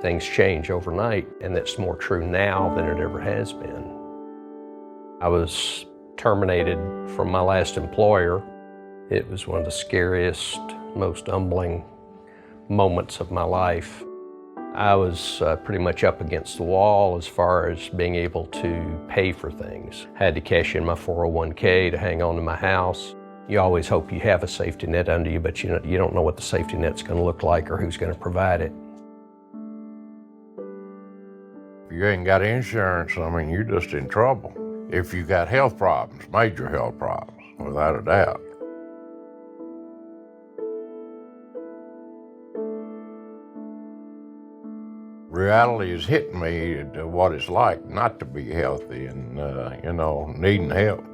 Things change overnight, and that's more true now than it ever has been. I was terminated from my last employer. It was one of the scariest, most humbling moments of my life. I was pretty much up against the wall as far as being able to pay for things. Had to cash in my 401k to hang on to my house. You always hope you have a safety net under you, but you don't know what the safety net's going to look like or who's going to provide it. If you ain't got insurance, I mean, you're just in trouble. If you got health problems, major health problems, without a doubt. Reality is hitting me to what it's like not to be healthy and, needing help.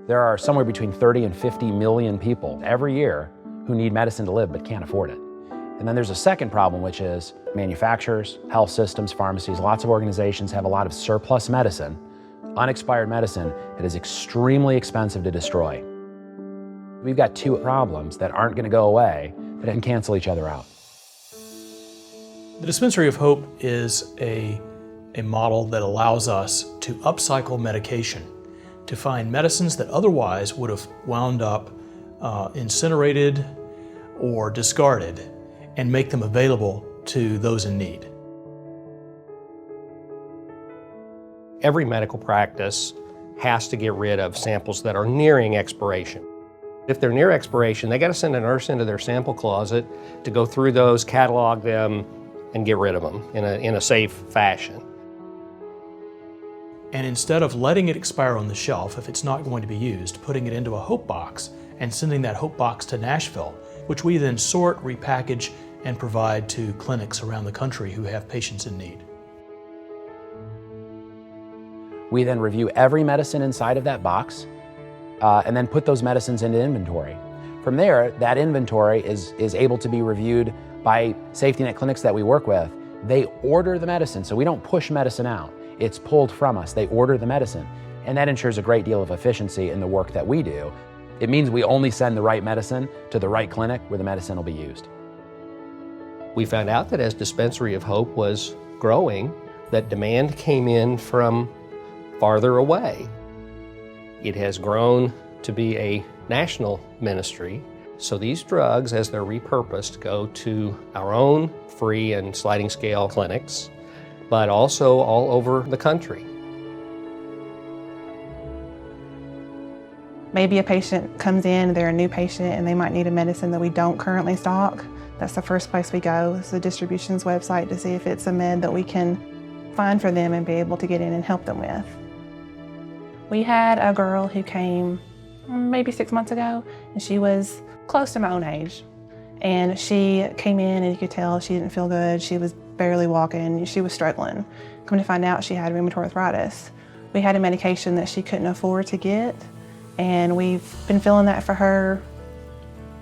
There are somewhere between 30 and 50 million people every year who need medicine to live but can't afford it. And then there's a second problem, which is manufacturers, health systems, pharmacies, lots of organizations have a lot of surplus medicine, unexpired medicine that is extremely expensive to destroy. We've got two problems that aren't going to go away, but can cancel each other out. The Dispensary of Hope is a model that allows us to upcycle medication, to find medicines that otherwise would have wound up incinerated or discarded, and make them available to those in need. Every medical practice has to get rid of samples that are nearing expiration. If they're near expiration, they got to send a nurse into their sample closet to go through those, catalog them, and get rid of them in a safe fashion. And instead of letting it expire on the shelf if it's not going to be used, putting it into a Hope box and sending that Hope box to Nashville, which we then sort, repackage, and provide to clinics around the country who have patients in need. We then review every medicine inside of that box and then put those medicines into inventory. From there, that inventory is able to be reviewed by safety net clinics that we work with. They order the medicine, so we don't push medicine out. It's pulled from us. They order the medicine, and that ensures a great deal of efficiency in the work that we do. It means we only send the right medicine to the right clinic where the medicine will be used. We found out that as Dispensary of Hope was growing, that demand came in from farther away. It has grown to be a national ministry, so these drugs, as they're repurposed, go to our own free and sliding scale clinics, but also all over the country. Maybe a patient comes in, they're a new patient, and they might need a medicine that we don't currently stock. That's the first place we go, is the distribution's website to see if it's a med that we can find for them and be able to get in and help them with. We had a girl who came maybe 6 months ago, and she was close to my own age. And she came in and you could tell she didn't feel good. She was barely walking, she was struggling. Come to find out she had rheumatoid arthritis. We had a medication that she couldn't afford to get, and we've been filling that for her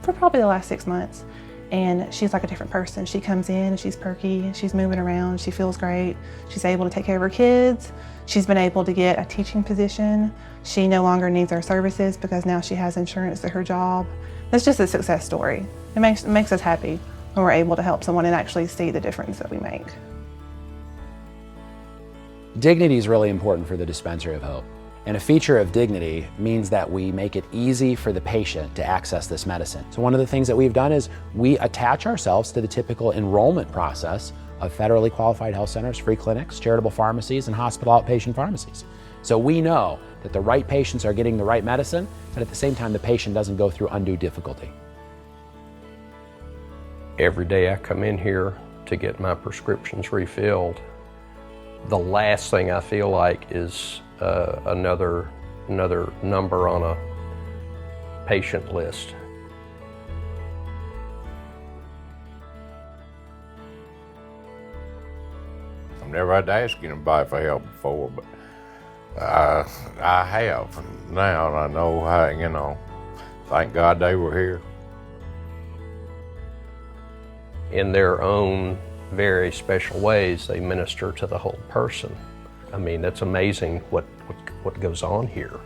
for probably the last 6 months. And she's like a different person. She comes in and she's perky, she's moving around, she feels great. She's able to take care of her kids. She's been able to get a teaching position. She no longer needs our services because now she has insurance through her job. That's just a success story. It makes us happy when we're able to help someone and actually see the difference that we make. Dignity is really important for the Dispensary of Hope. And a feature of dignity means that we make it easy for the patient to access this medicine. So one of the things that we've done is we attach ourselves to the typical enrollment process of federally qualified health centers, free clinics, charitable pharmacies, and hospital outpatient pharmacies. So we know that the right patients are getting the right medicine, but at the same time the patient doesn't go through undue difficulty. Every day I come in here to get my prescriptions refilled, the last thing I feel like is another number on a patient list. I've never had to ask anybody for help before, but I have. And now I know how, thank God they were here. In their own very special ways, they minister to the whole person. I mean, that's amazing what goes on here.